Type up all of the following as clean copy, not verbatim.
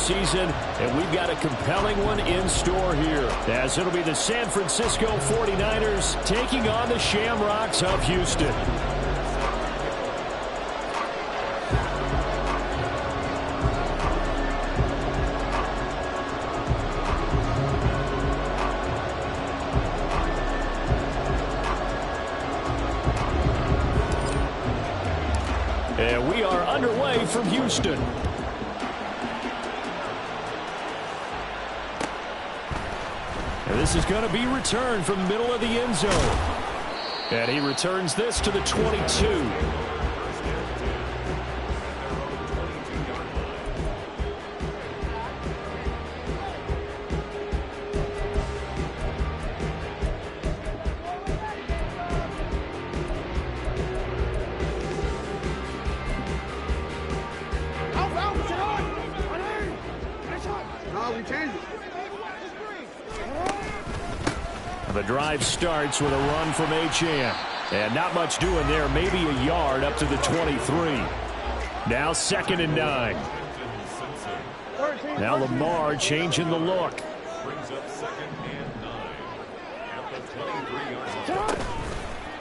season, and we've got a compelling one in store here, as it'll be the San Francisco 49ers taking on the Shamrocks of Houston. And we are underway from Houston. And this is going to be returned from the middle of the end zone. And he returns this to the 22. The drive starts with a run from Achane. And not much doing there, maybe a yard up to the 23. Now 2nd and 9. Now Lamar changing the look.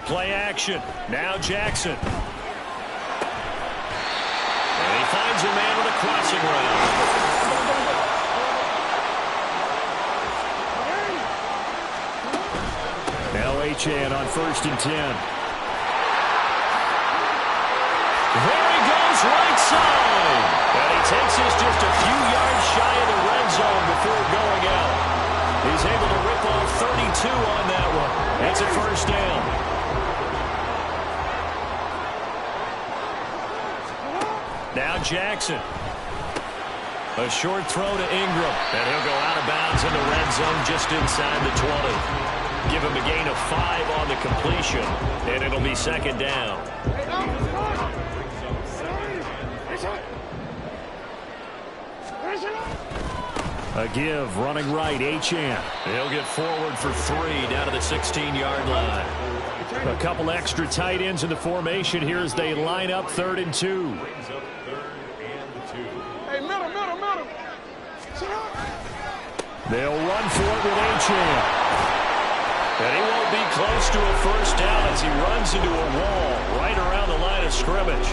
Play action. Now Jackson. And he finds a man with a crossing route. Now Achane on 1st and 10. There he goes, right side. And he takes this just a few yards shy of the red zone before going out. He's able to rip off 32 on that one. That's a 1st down. Now Jackson. A short throw to Ingram. And he'll go out of bounds in the red zone just inside the 20. Give him a gain of 5 on the completion, and it'll be 2nd down. A give, running right, Achane. He'll get forward for 3 down to the 16-yard line. A couple extra tight ends in the formation here as they line up 3rd and 2. Hey, middle. They'll run for it with Achane. And he won't be close to a 1st down as he runs into a wall right around the line of scrimmage.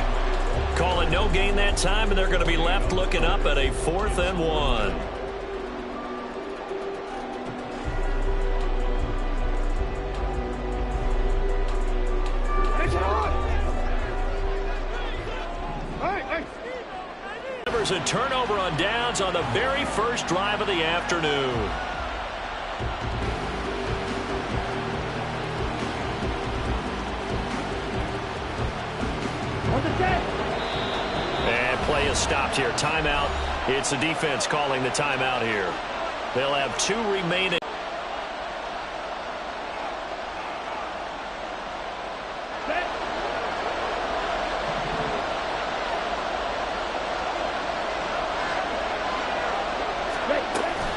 Calling no gain that time, and they're going to be left looking up at a 4th and 1. A turnover on downs on the very first drive of the afternoon. And play is stopped here. Timeout. It's the defense calling the timeout here. They'll have 2 remaining.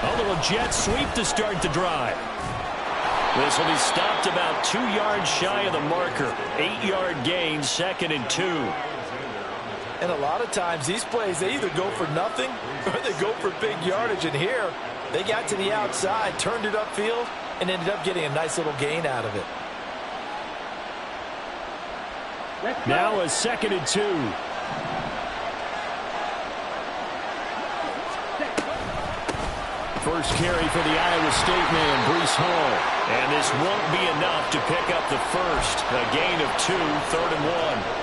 A little jet sweep to start the drive. This will be stopped about 2 yards shy of the marker. 8-yard gain, 2nd and 2. And a lot of times these plays, they either go for nothing or they go for big yardage. And here, they got to the outside, turned it upfield, and ended up getting a nice little gain out of it. Now a 2nd and 2. First carry for the Iowa State man, Breece Hall. And this won't be enough to pick up the first. A gain of 2, 3rd and 1.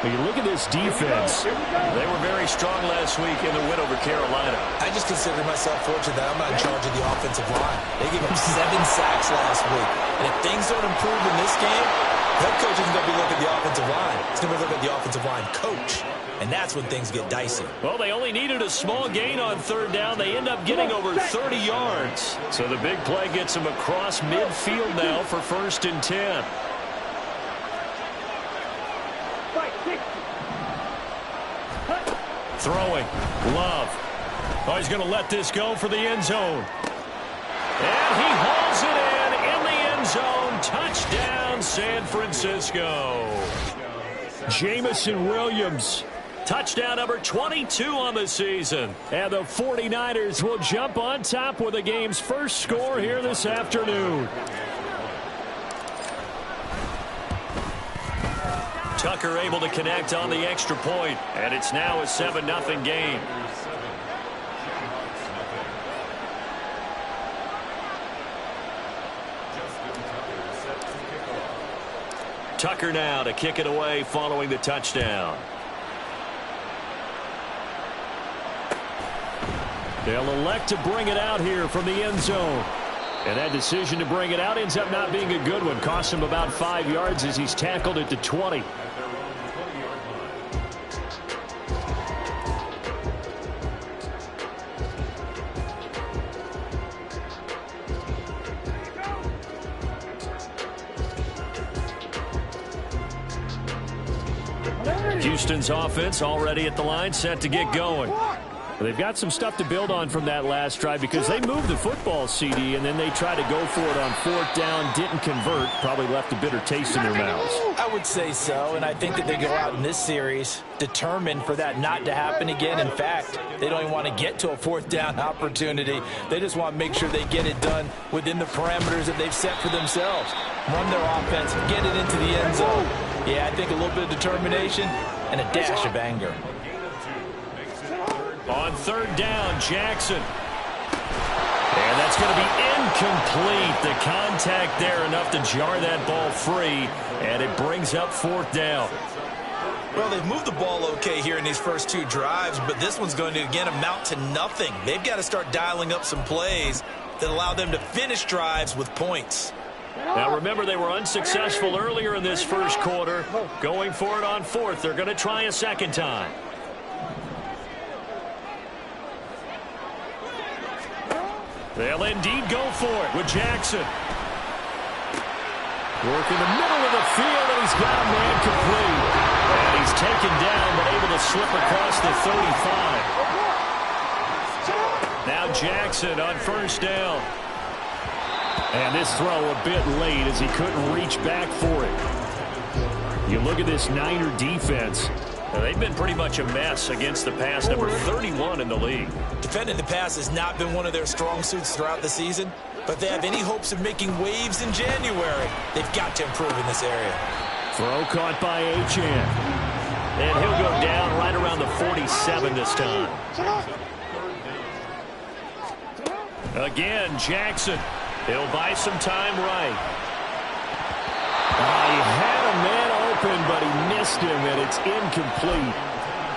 When you look at this defense, they were very strong last week in the win over Carolina. I just consider myself fortunate that I'm not in charge of the offensive line. They gave up 7 sacks last week. And if things don't improve in this game, head coach isn't going to be looking at the offensive line. He's going to be looking at the offensive line coach. And that's when things get dicey. Well, they only needed a small gain on 3rd down. They end up getting over 30 yards. So the big play gets them across midfield now for 1st and 10. Throwing. Love. Oh, he's going to let this go for the end zone. And he hauls it in the end zone. Touchdown, San Francisco. Jamison Williams Touchdown number 22 on the season. And the 49ers will jump on top with the game's first score here this afternoon. Tucker able to connect on the extra point, and it's now a 7-0 game. Tucker now to kick it away following the touchdown. They'll elect to bring it out here from the end zone. And that decision to bring it out ends up not being a good one. Costs him about 5 yards as he's tackled at the 20. Houston's offense already at the line, set to get going. They've got some stuff to build on from that last drive because they moved the football, CD, and then they tried to go for it on 4th down, didn't convert, probably left a bitter taste in their mouths. I would say so, and I think that they go out in this series determined for that not to happen again. In fact, they don't even want to get to a 4th down opportunity. They just want to make sure they get it done within the parameters that they've set for themselves. Run their offense, get it into the end zone. Yeah, I think a little bit of determination and a dash of anger. On 3rd down, Jackson. And that's going to be incomplete. The contact there enough to jar that ball free, and it brings up 4th down. Well, they've moved the ball okay here in these first 2 drives, but this one's going to, again, amount to nothing. They've got to start dialing up some plays that allow them to finish drives with points. Now, remember, they were unsuccessful earlier in this first quarter. Going for it on 4th. They're going to try a second time. They'll indeed go for it with Jackson. Work in the middle of the field, and he's got a man complete. And he's taken down, but able to slip across the 35. Now Jackson on 1st down. And this throw a bit late as he couldn't reach back for it. You look at this Niner defense. They've been pretty much a mess against the pass, number 31 in the league. Defending the pass has not been one of their strong suits throughout the season, but they have any hopes of making waves in January. They've got to improve in this area. Throw caught by Achane. And he'll go down right around the 47 this time. Again, Jackson. He'll buy some time right. He had a man open, but he missed him, and it's incomplete.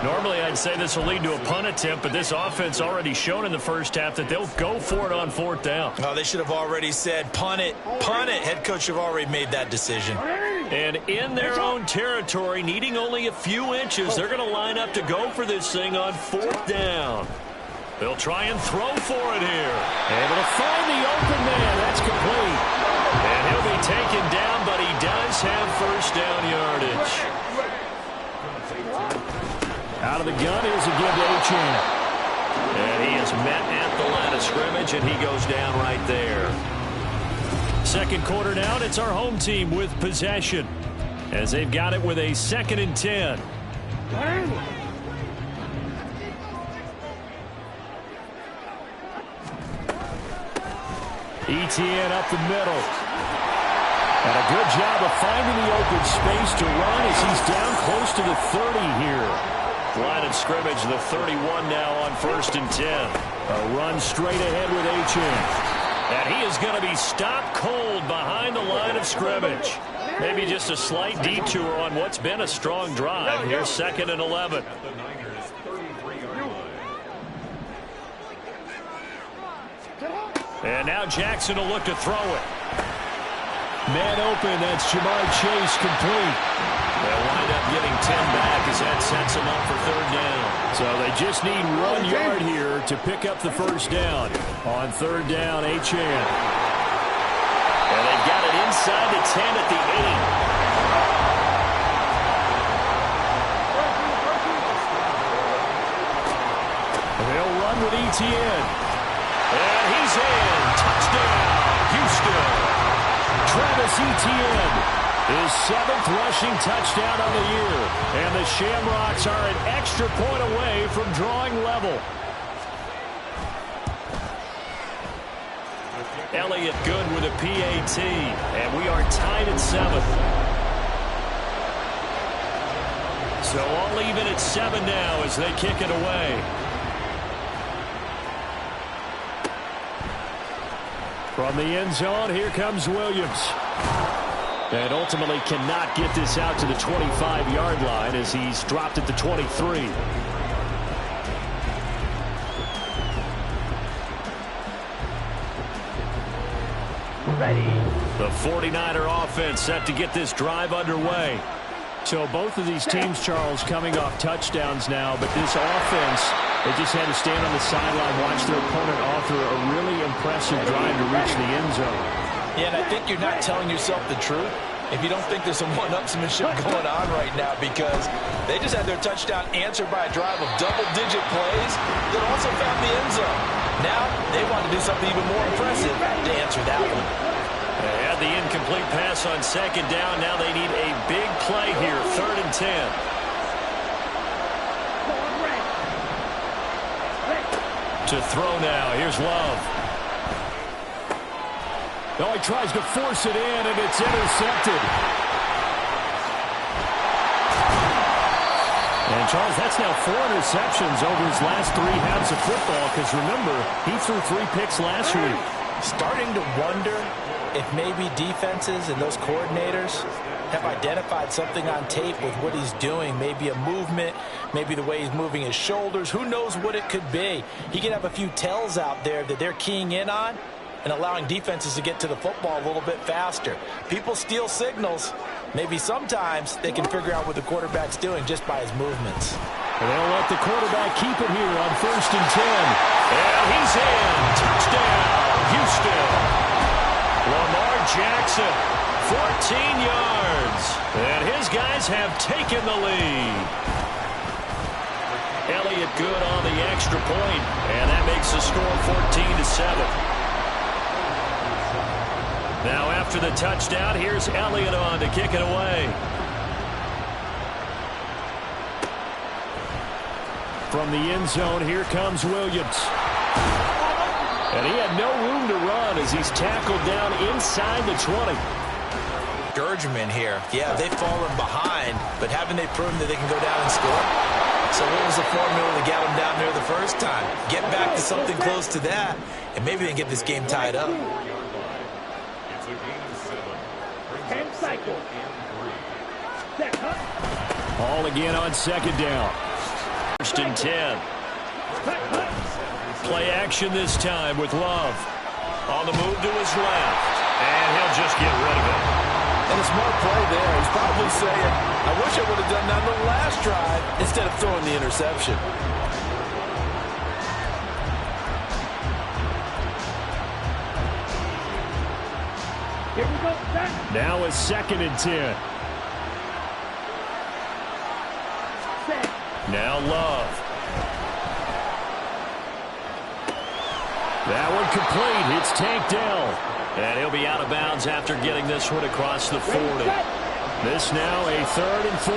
Normally, I'd say this will lead to a punt attempt, but this offense already shown in the first half that they'll go for it on 4th down. Oh, they should have already said, punt it, punt it. Head coach have already made that decision. And in their own territory, needing only a few inches, they're going to line up to go for this thing on 4th down. They'll try and throw for it here. Able to find the open man. That's complete. And he'll be taken down, but he does have 1st down yardage. Out of the gun, here's a give to Achane. And he is met at the line of scrimmage, and he goes down right there. Second quarter now, and it's our home team with possession, as they've got it with a 2nd and 10. Etienne up the middle. And a good job of finding the open space to run as he's down close to the 30 here. Line of scrimmage, the 31 now on 1st and 10. A run straight ahead with Achane. And he is going to be stopped cold behind the line of scrimmage. Maybe just a slight detour on what's been a strong drive. Here's 2nd and 11. And now Jackson will look to throw it. Man open, that's Jamar Chase complete. They'll wind up getting 10 back as that sets them up for 3rd down. So they just need 1 yard here to pick up the 1st down. On 3rd down, Achane. And they've got it inside the 10 at the 8. They'll run with Etienne. And he's in. Touchdown, Houston. Travis Etienne His 7th rushing touchdown on the year. And the Shamrocks are an extra point away from drawing level. Elliott good with a PAT. And we are tied at 7. So all even at 7 now as they kick it away. From the end zone, here comes Williams. And ultimately cannot get this out to the 25-yard line as he's dropped at the 23. Ready. The 49er offense set to get this drive underway. So both of these teams, Charles, coming off touchdowns now, but this offense, they just had to stand on the sideline, watch their opponent author a really impressive drive to reach the end zone. Yeah, and I think you're not telling yourself the truth if you don't think there's some one-upsmanship going on right now, because they just had their touchdown answered by a drive of double-digit plays that also found the end zone. Now they want to do something even more impressive to answer that one. They had the incomplete pass on 2nd down. Now they need a big play here, 3rd and 10. To throw now. Here's Love. Oh, he tries to force it in, and it's intercepted. And, Charles, that's now 4 interceptions over his last 3 halves of football, because, remember, he threw 3 picks last week. Starting to wonder if maybe defenses and those coordinators have identified something on tape with what he's doing. Maybe a movement, maybe the way he's moving his shoulders. Who knows what it could be? He could have a few tells out there that they're keying in on and allowing defenses to get to the football a little bit faster. People steal signals. Maybe sometimes they can figure out what the quarterback's doing just by his movements. And they'll let the quarterback keep it here on 1st and 10. And he's in. Touchdown, Houston. Lamar Jackson, 14 yards. And his guys have taken the lead. Elliott good on the extra point, and that makes the score 14-7. Now after the touchdown, here's Elliott on to kick it away. From the end zone, here comes Williams. And he had no room to run as he's tackled down inside the 20. Discouragement here. Yeah, they've fallen behind, but haven't they proven that they can go down and score? So what was the formula to get them down there the first time? Get back to something close to that, and maybe they can get this game tied up. All again on 2nd down. 1st and 10. Play action this time with Love. On the move to his left. And he'll just get rid of it. And a smart play there. He's probably saying, I wish I would have done that on the last drive instead of throwing the interception. Here we go. Now it's 2nd and 10. Now Love. That one complete. It's tanked down. And he'll be out of bounds after getting this one across the 40. This now a 3rd and 4.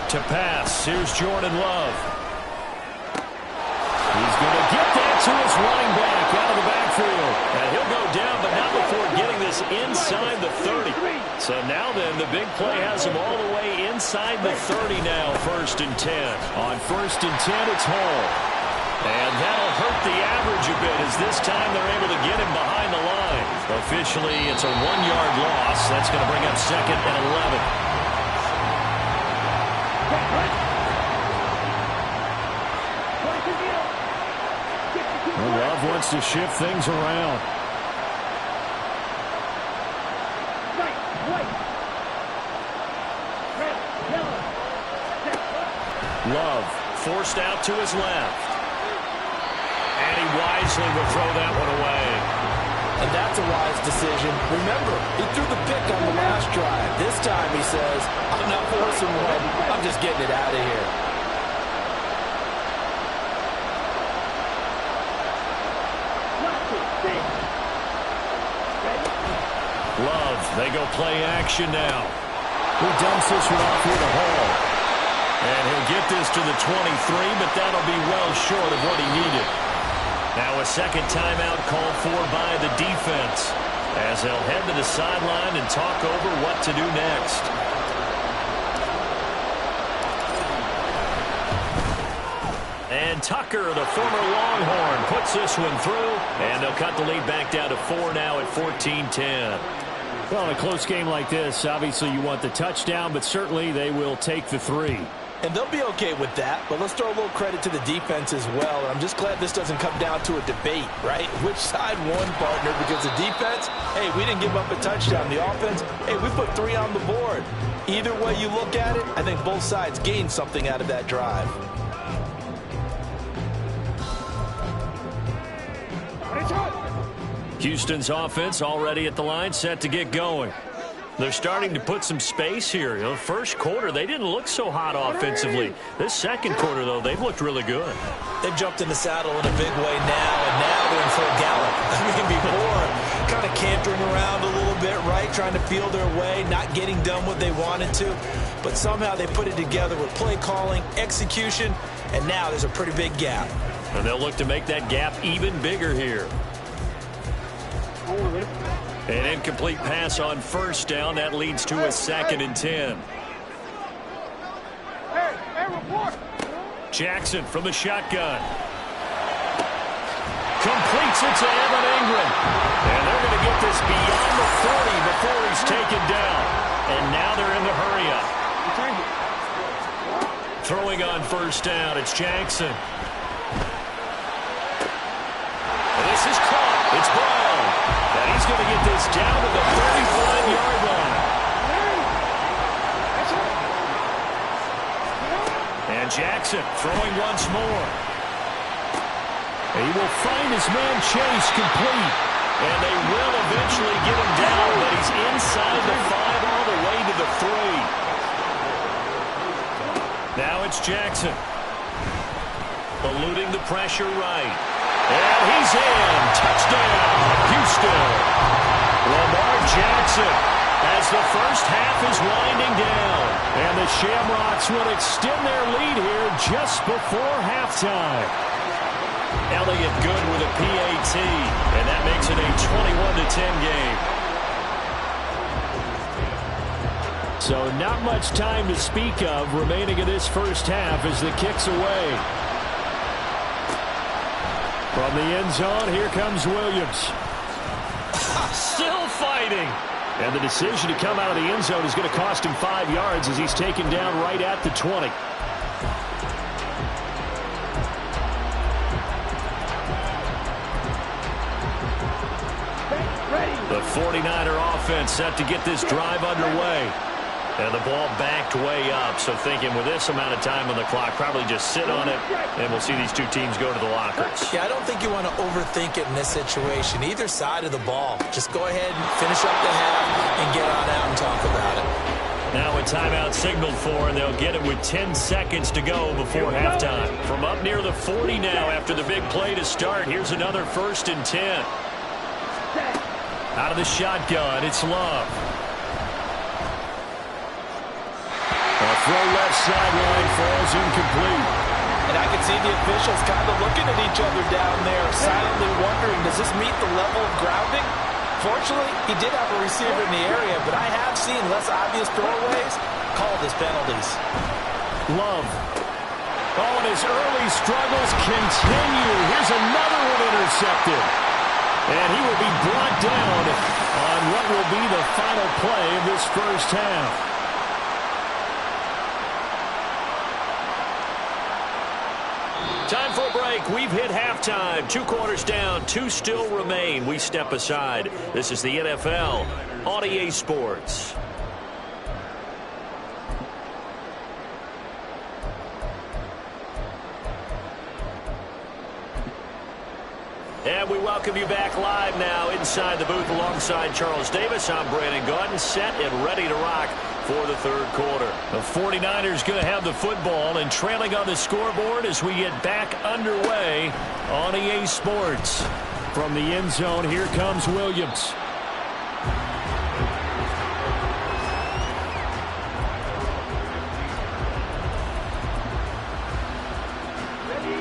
To pass. Here's Jordan Love. He's going to get that to his running back out of the backfield. And he'll go down, but not before getting this inside the 30. So now then, the big play has him all the way inside the 30 now, 1st and 10. On 1st and 10, it's Hall. And that'll hurt the average a bit as this time they're able to get him behind the line. Officially, it's a 1-yard loss. That's going to bring up 2nd and 11. Love wants to shift things around. Love forced out to his left. And he wisely will throw that one away. And that's a wise decision. Remember, he threw the pick on the last drive. This time he says, I'm not forcing one. I'm just getting it out of here. They go play action now. Who dumps this one off here to Hall. And he'll get this to the 23, but that'll be well short of what he needed. Now a second timeout called for by the defense, as they'll head to the sideline and talk over what to do next. And Tucker, the former Longhorn, puts this one through, and they'll cut the lead back down to 4 now at 14-10. Well, in a close game like this, obviously you want the touchdown, but certainly they will take the 3. And they'll be okay with that, but let's throw a little credit to the defense as well. And I'm just glad this doesn't come down to a debate, right? Which side won, partner? Because the defense, hey, we didn't give up a touchdown. The offense, hey, we put 3 on the board. Either way you look at it, I think both sides gained something out of that drive. Houston's offense already at the line, set to get going. They're starting to put some space here. You know, first quarter, they didn't look so hot offensively. This second quarter, though, they've looked really good. They've jumped in the saddle in a big way now, and now they're in full gallop. I mean, before, kind of cantering around a little bit, right, trying to feel their way, not getting done what they wanted to. But somehow they put it together with play calling, execution, and now there's a pretty big gap. And they'll look to make that gap even bigger here. An incomplete pass on first down. That leads to a 2nd and 10. Jackson from the shotgun. Completes it to Evan Ingram. And they're going to get this beyond the 40 before he's taken down. And now they're in the hurry up. Throwing on first down, it's Jackson. And this is caught. It's Brown. And he's going to get this down to the 35-yard line. And Jackson throwing once more. And he will find his man Chase complete. And they will eventually get him down, but he's inside the 5 all the way to the 3. Now it's Jackson. Eluding the pressure right. And he's in. Touchdown, Houston. Lamar Jackson as the first half is winding down. And the Shamrocks will extend their lead here just before halftime. Elliott good with a PAT. And that makes it a 21-10 game. So not much time to speak of remaining in this first half as the kick's away. From the end zone, here comes Williams. Still fighting. And the decision to come out of the end zone is going to cost him 5 yards as he's taken down right at the 20. The 49er offense set to get this drive underway. And the ball backed way up, so thinking with this amount of time on the clock, probably just sit on it, and we'll see these two teams go to the lockers. Yeah, I don't think you want to overthink it in this situation. Either side of the ball. Just go ahead and finish up the half and get on out and talk about it. Now a timeout signaled for, and they'll get it with 10 seconds to go before halftime. From up near the 40 now after the big play to start, here's another 1st and 10. Out of the shotgun, it's Love. Throw left sideline falls incomplete. And I can see the officials kind of looking at each other down there, silently wondering, does this meet the level of grounding? Fortunately, he did have a receiver in the area, but I have seen less obvious throwaways called as penalties. Love. Oh, and his early struggles continue. Here's another one intercepted. And he will be brought down on what will be the final play of this first half. Time for a break. We've hit halftime. 2 quarters down. 2 still remain. We step aside. This is the NFL on EA Sports. And we welcome you back live now inside the booth alongside Charles Davis. I'm Brandon Gaudin, set and ready to rock for the third quarter. The 49ers going to have the football and trailing on the scoreboard as we get back underway on EA Sports. From the end zone, here comes Williams.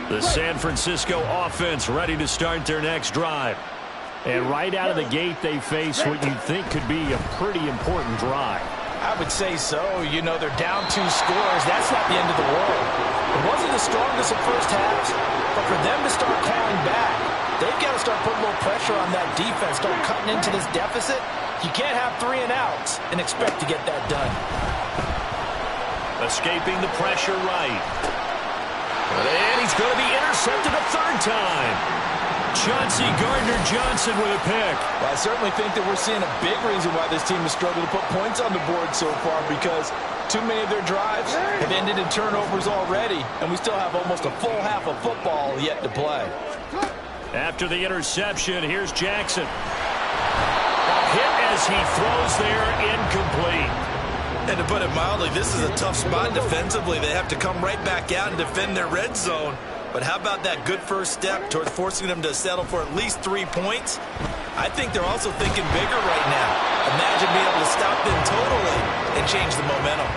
The San Francisco offense ready to start their next drive. And right out of the gate, they face what you'd think could be a pretty important drive. I would say so. You know, they're down 2 scores. That's not the end of the world. It wasn't the strongest of first halves, but for them to start clawing back, they've got to start putting a little pressure on that defense, start cutting into this deficit. You can't have 3 and outs and expect to get that done. Escaping the pressure right. And he's going to be intercepted a 3rd time. Chauncey Gardner-Johnson with a pick. Well, I certainly think that we're seeing a big reason why this team has struggled to put points on the board so far, because too many of their drives have ended in turnovers already, and we still have almost a full half of football yet to play. After the interception, here's Jackson. A hit as he throws there, incomplete. And to put it mildly, this is a tough spot defensively. They have to come right back out and defend their red zone. But how about that good first step towards forcing them to settle for at least 3 points? I think they're also thinking bigger right now. Imagine being able to stop them totally and change the momentum.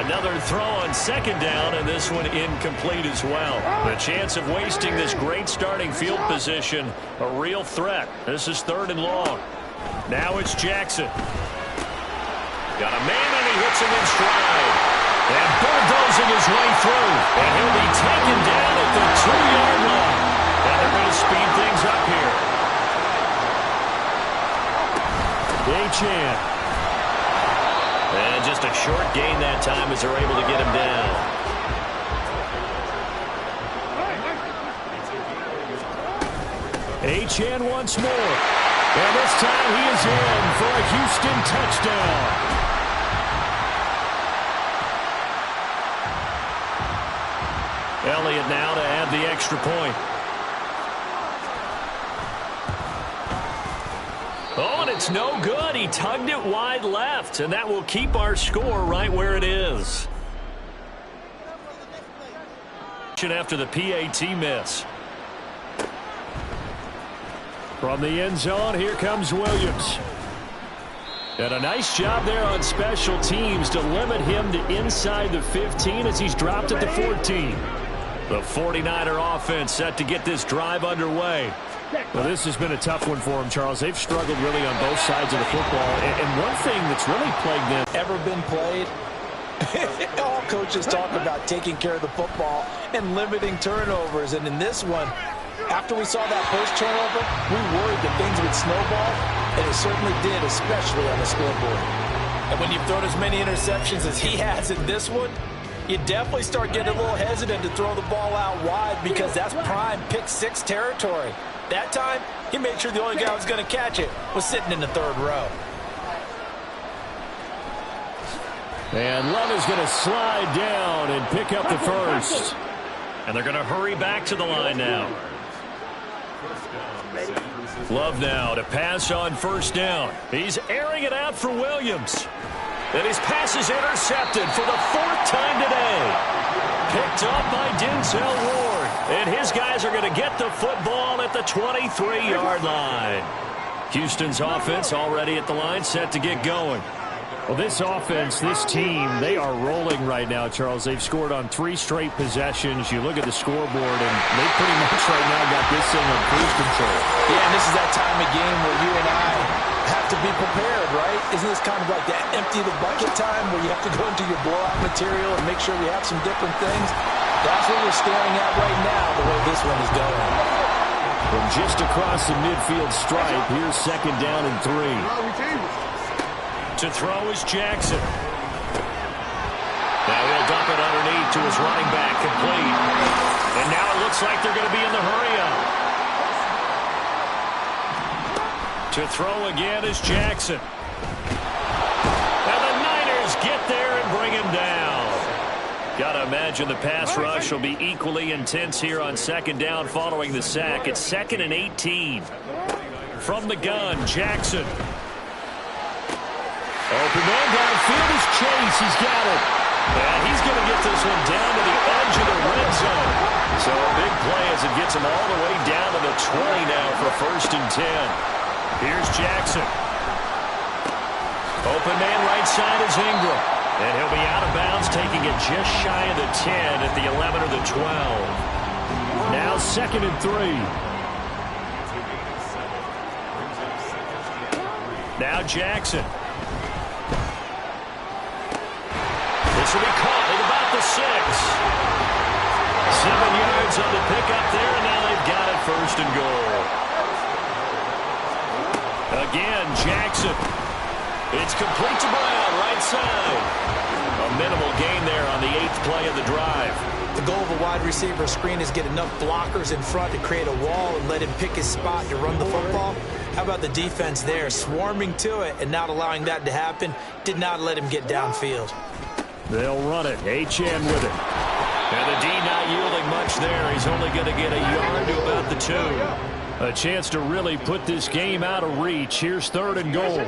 Another throw on 2nd down, and this one incomplete as well. The chance of wasting this great starting field position, a real threat. This is 3rd and long. Now it's Jackson. Got a man, and he hits him in stride. And bulldozing his way through. And he'll be taken down at the 2-yard line. And they're going to speed things up here. Achane. And just a short gain that time as they're able to get him down. Achane once more. And this time he is in for a Houston touchdown. Elliott now to add the extra point. Oh, and it's no good. He tugged it wide left, and that will keep our score right where it is. After the PAT miss. From the end zone, here comes Williams. And a nice job there on special teams to limit him to inside the 15 as he's dropped at the 14. The 49er offense set to get this drive underway. Well, this has been a tough one for them, Charles. They've struggled really on both sides of the football. And one thing that's really plagued them. Ever been played? All coaches talk about taking care of the football and limiting turnovers. And in this one, after we saw that first turnover, we worried that things would snowball. And it certainly did, especially on the scoreboard. And when you've thrown as many interceptions as he has in this one, you definitely start getting a little hesitant to throw the ball out wide, because that's prime pick-6 territory. That time, he made sure the only guy who was going to catch it was sitting in the 3rd row. And Love is going to slide down and pick up the first. And they're going to hurry back to the line now. Love now to pass on 1st down. He's airing it out for Williams. And his pass is intercepted for the 4th time today. Picked up by Denzel Ward. And his guys are going to get the football at the 23-yard line. Houston's offense already at the line, set to get going. Well, this offense, this team, they are rolling right now, Charles. They've scored on 3 straight possessions. You look at the scoreboard, and they pretty much right now got this thing on cruise control. Yeah, and this is that time of game where you and I have to be prepared, right? Isn't this kind of like that empty the bucket time where you have to go into your blowout material and make sure you have some different things? That's what we're staring at right now, the way this one is going. From just across the midfield stripe, here's 2nd down and 3. To throw is Jackson. Now he'll dump it underneath to his running back, complete. And now it looks like they're going to be in the hurry-up. To throw again is Jackson. And the Niners get there and bring him down. Got to imagine the pass rush will be equally intense here on 2nd down following the sack. It's 2nd and 18. From the gun, Jackson. Open man downfield is Chase. He's got it. And he's going to get this one down to the edge of the red zone. So a big play as it gets him all the way down to the 20 now for 1st and 10. Here's Jackson. Open man right side is Ingram. And he'll be out of bounds, taking it just shy of the 10 at the 11 or the 12. 2nd and 3. Now Jackson. This will be caught at about the 6. 7 yards on the pickup there, and now they've got it 1st and goal. Again, Jackson. It's complete to Brown, right side. A minimal gain there on the 8th play of the drive. The goal of a wide receiver screen is get enough blockers in front to create a wall and let him pick his spot to run the football. How about the defense there, swarming to it and not allowing that to happen? Did not let him get downfield. They'll run it. Achane with it. And the D not yielding much there. He's only going to get a yard to about the 2. A chance to really put this game out of reach. Here's 3rd and goal.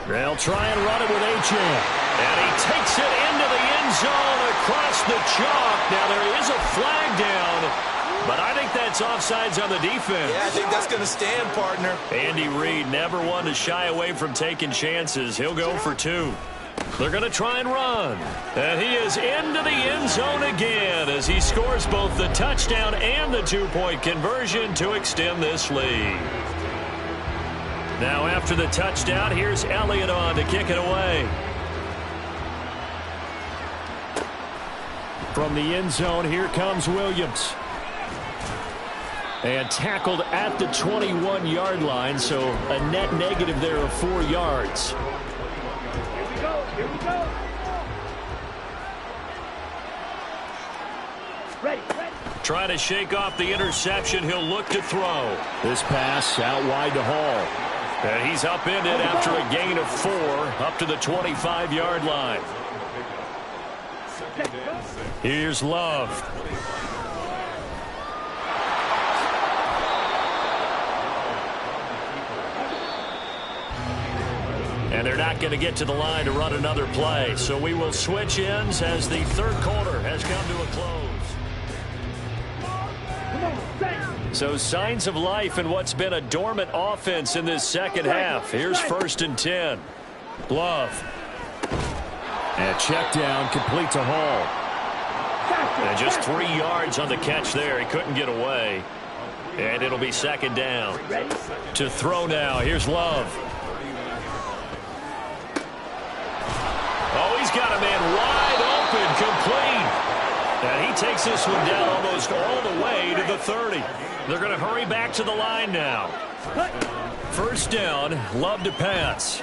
They'll try and run it with Achane. And he takes it into the end zone across the chalk. Now there is a flag down, but I think that's offsides on the defense. Yeah, I think that's going to stand, partner. Andy Reid never one to shy away from taking chances. He'll go for 2. They're going to try and run. And he is into the end zone again as he scores both the touchdown and the 2-point conversion to extend this lead. Now after the touchdown, here's Elliott on to kick it away. From the end zone, here comes Williams. And tackled at the 21-yard line, so a net negative there of 4 yards. Here we go. Ready. Trying to shake off the interception. He'll look to throw. This pass out wide to Hall. And he's upended after a gain of 4 up to the 25-yard line. Here's Love. And they're not going to get to the line to run another play. So we will switch ends as the 3rd quarter has come to a close. So signs of life in what's been a dormant offense in this 2nd half. Here's 1st and 10. Love. And check down complete to Hall. And just 3 yards on the catch there. He couldn't get away. And it'll be 2nd down. To throw now. Here's Love. Oh, he's got a man wide open, complete. And he takes this one down almost all the way to the 30. They're going to hurry back to the line now. 1st down, Love to pass.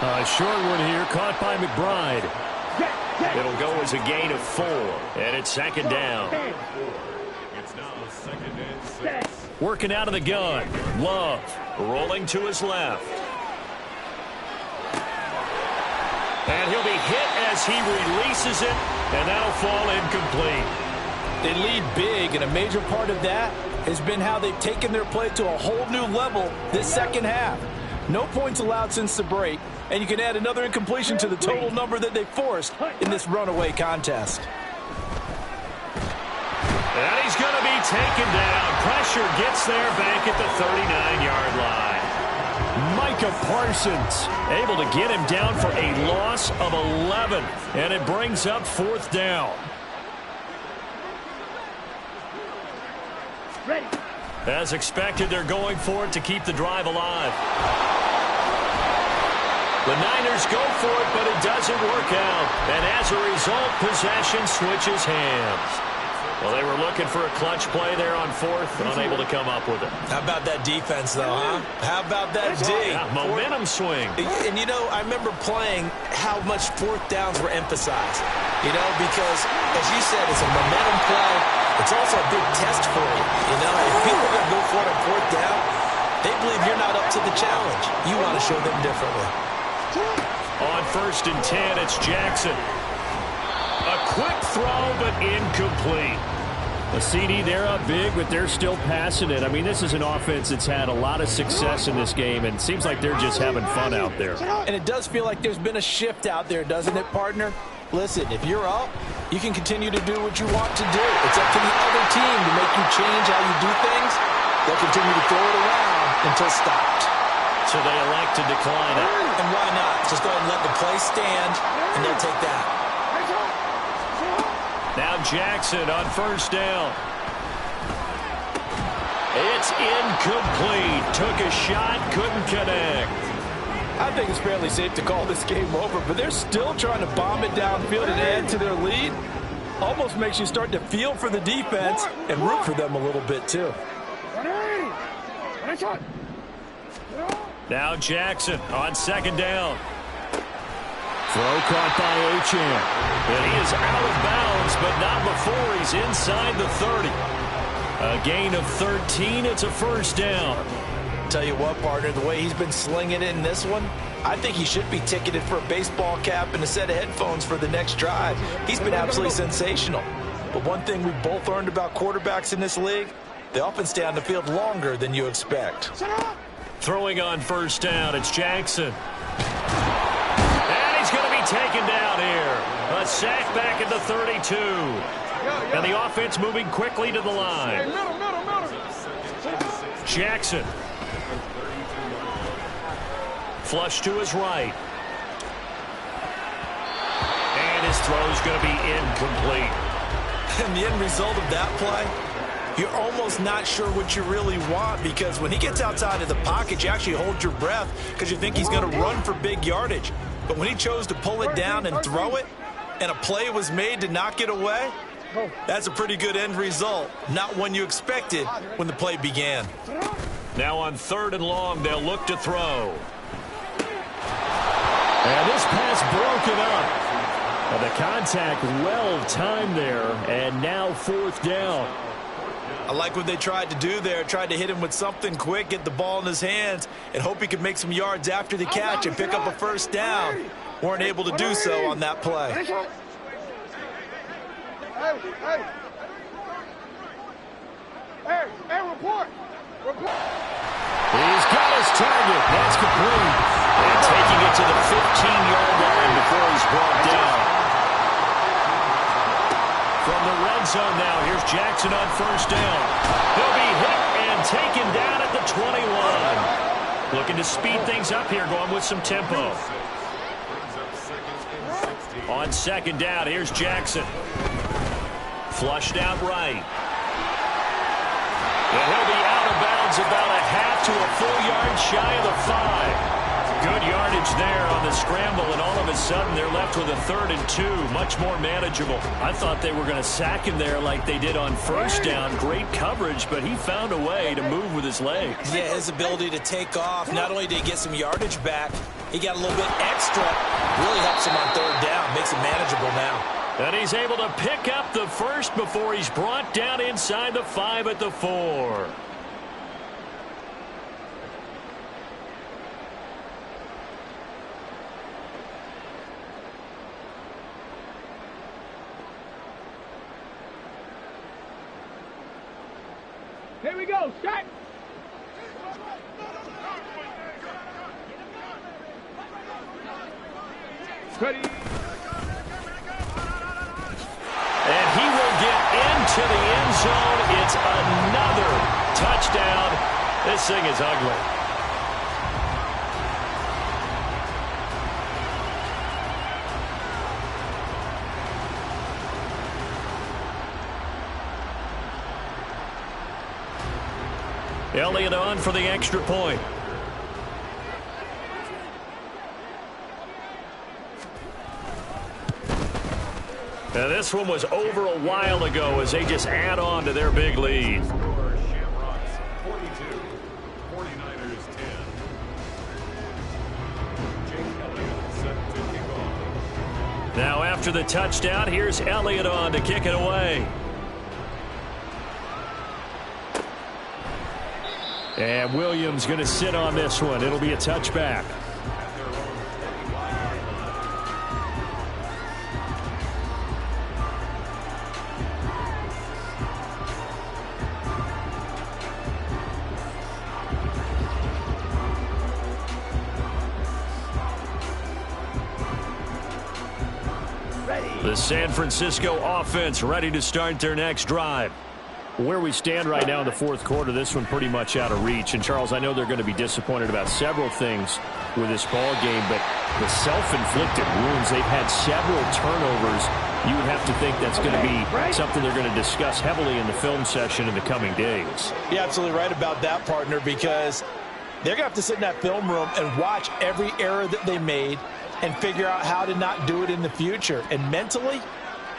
A short one here, caught by McBride. It'll go as a gain of 4, and it's 2nd down. Working out of the gun, Love rolling to his left. And he'll be hit as he releases it, and that'll fall incomplete. They lead big, and a major part of that has been how they've taken their play to a whole new level this 2nd half. No points allowed since the break, and you can add another incompletion to the total number that they forced in this runaway contest. And he's going to be taken down. Pressure gets there back at the 39-yard line. Micah Parsons able to get him down for a loss of 11, and it brings up 4th down. Ready. As expected, they're going for it to keep the drive alive. The Niners go for it, but it doesn't work out. And as a result, possession switches hands. Well, they were looking for a clutch play there on 4th, unable to come up with it. How about that defense, though, huh? How about that D? Yeah, momentum swing. And, you know, I remember playing how much 4th downs were emphasized. You know, because, as you said, it's a momentum play. It's also a big test for you. You know, if people are going to go for it on 4th down, they believe you're not up to the challenge. You want to show them differently. On 1st and 10, it's Jackson. A quick throw, but incomplete. A CD, they're up big, but they're still passing it. I mean, this is an offense that's had a lot of success in this game, and it seems like they're just having fun out there. And it does feel like there's been a shift out there, doesn't it, partner? Listen, if you're up, you can continue to do what you want to do. It's up to the other team to make you change how you do things. They'll continue to throw it around until stopped. So they elect to decline it. And why not? Just go ahead and let the play stand, and they'll take that. Now Jackson on first down. It's incomplete. Took a shot, couldn't connect. I think it's fairly safe to call this game over, but they're still trying to bomb it downfield and add to their lead. Almost makes you start to feel for the defense and root for them a little bit, too. Now Jackson on second down. Throw caught by Achane. And he is out of bounds, but not before he's inside the 30. A gain of 13. It's a first down. Tell you what, partner, the way he's been slinging it in this one, I think he should be ticketed for a baseball cap and a set of headphones for the next drive. He's been absolutely sensational. But one thing we've both learned about quarterbacks in this league, they often stay on the field longer than you expect. Throwing on first down, it's Jackson. And he's going to be taken down here. A sack back at the 32. And the offense moving quickly to the line. Jackson. Flush to his right. And his throw's going to be incomplete. And the end result of that play, you're almost not sure what you really want, because when he gets outside of the pocket, you actually hold your breath because you think he's going to run for big yardage. But when he chose to pull it down and throw it, and a play was made to knock it away, that's a pretty good end result. Not one you expected when the play began. Now on third and long, they'll look to throw. And this pass broken up. And the contact well timed there, and now fourth down. I like what they tried to do there. Tried to hit him with something quick, get the ball in his hands, and hope he could make some yards after the catch and pick up a first down. Weren't able to do so on that play. Hey, report. He's got his target. That's complete. And taking it to the 15-yard line before he's brought down. From the red zone now, here's Jackson on first down. He'll be hit and taken down at the 21. Looking to speed things up here, going with some tempo. On second down, here's Jackson. Flushed out right. And he'll be out of bounds about a half to a full yard shy of the 5. Good yardage there on the scramble, and all of a sudden they're left with a 3rd and 2. Much more manageable. I thought they were going to sack him there like they did on first down. Great coverage, but he found a way to move with his legs. Yeah, his ability to take off. Not only did he get some yardage back, he got a little bit extra. Really helps him on third down. Makes it manageable now. And he's able to pick up the first before he's brought down inside the 5 at the 4. Here we go, set. Ready. And he will get into the end zone. It's another touchdown. This thing is ugly. Elliott on for the extra point. Now this one was over a while ago as they just add on to their big lead. Shamrocks 42, 49ers 10. Jake Elliott set to kick off. Now after the touchdown, here's Elliott on to kick it away. And Williams going to sit on this one. It'll be a touchback. The San Francisco offense ready to start their next drive. Where we stand right now in the fourth quarter, this one pretty much out of reach. And, Charles, I know they're going to be disappointed about several things with this ball game, but the self-inflicted wounds, they've had several turnovers you would have to think that's going to be something they're going to discuss heavily in the film session in the coming days. You're absolutely right about that, partner, because they're going to have to sit in that film room and watch every error that they made and figure out how to not do it in the future. And mentally,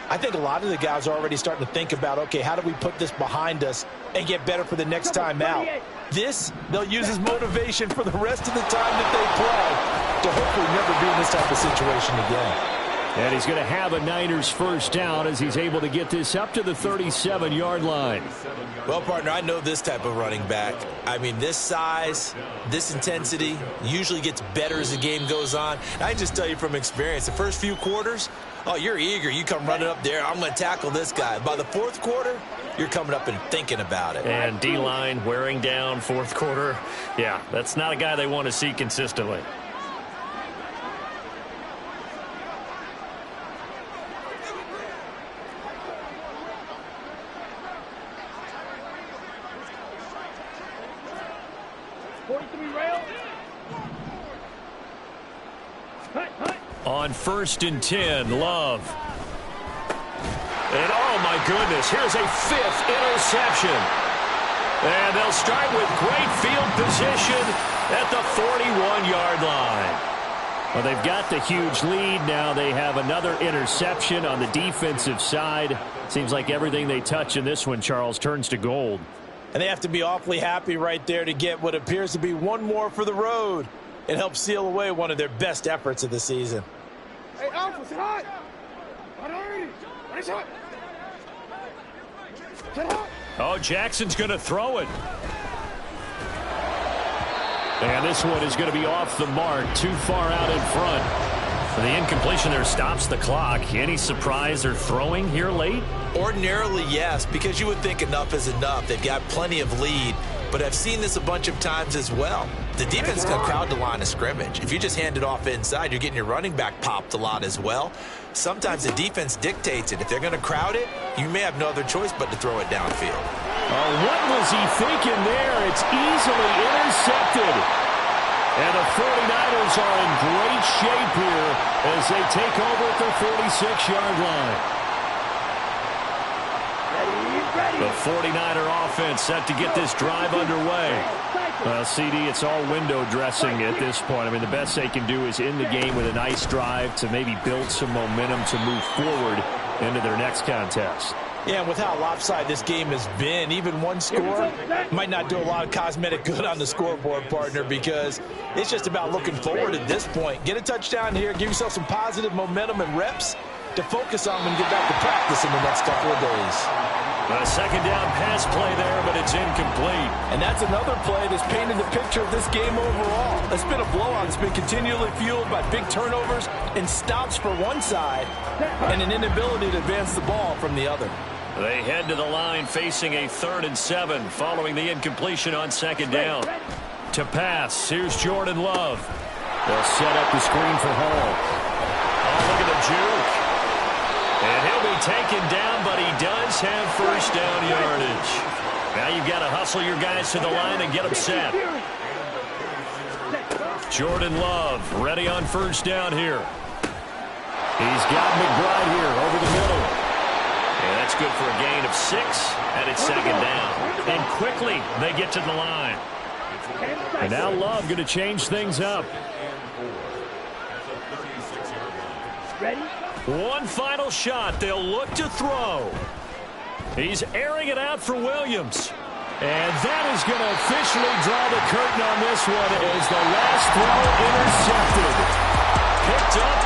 I think a lot of the guys are already starting to think about, okay, how do we put this behind us and get better for the next time out? This, they'll use as motivation for the rest of the time that they play to hopefully never be in this type of situation again. And he's going to have a Niners first down as he's able to get this up to the 37-yard line. Well, partner, I know this type of running back. I mean, this size, this intensity usually gets better as the game goes on. And I can just tell you from experience, the first few quarters, oh, you're eager. You come running up there, I'm going to tackle this guy. By the fourth quarter, you're coming up and thinking about it. And D-line wearing down fourth quarter. Yeah, that's not a guy they want to see consistently. On 1st and 10, Love. And oh my goodness, here's a 5th interception. And they'll start with great field position at the 41-yard line. Well, they've got the huge lead. Now they have another interception on the defensive side. Seems like everything they touch in this one, Charles, turns to gold. And they have to be awfully happy right there to get what appears to be one more for the road. It helps seal away one of their best efforts of the season. Hey, Alpha, sit hot. Nice hot. Sit hot. Oh, Jackson's going to throw it. And this one is going to be off the mark, too far out in front. The incompletion there stops the clock. Any surprise they're throwing here late? Ordinarily, yes, because you would think enough is enough. They've got plenty of lead, but I've seen this a bunch of times as well. The defense is going to crowd the line of scrimmage. If you just hand it off inside, you're getting your running back popped a lot as well. Sometimes the defense dictates it. If they're going to crowd it, you may have no other choice but to throw it downfield. Oh, what was he thinking there? It's easily intercepted. And the 49ers are in great shape here as they take over at their 46-yard line. The 49er offense set to get this drive underway. Well, CD, it's all window dressing at this point. I mean, the best they can do is end the game with a nice drive to maybe build some momentum to move forward into their next contest. Yeah, and with how lopsided this game has been, even one score might not do a lot of cosmetic good on the scoreboard, partner, because it's just about looking forward at this point. Get a touchdown here, give yourself some positive momentum and reps to focus on when you get back to practice in the next couple of days. A second down pass play there, but it's incomplete. And that's another play that's painted the picture of this game overall. It's been a blowout. It's been continually fueled by big turnovers and stops for one side and an inability to advance the ball from the other. They head to the line facing a 3rd and 7 following the incompletion on second down. To pass, here's Jordan Love. They'll set up the screen for Hall. Oh, look at the juke. And he'll be taken down, but he does have first down yardage. Now you've got to hustle your guys to the line and get them set. Jordan Love ready on first down here. He's got McBride here over the middle. And that's good for a gain of 6, and it's second down. And quickly they get to the line. And now Love going to change things up. Ready? One final shot. They'll look to throw. He's airing it out for Williams. And that is going to officially draw the curtain on this one as the last throw intercepted. Picked up.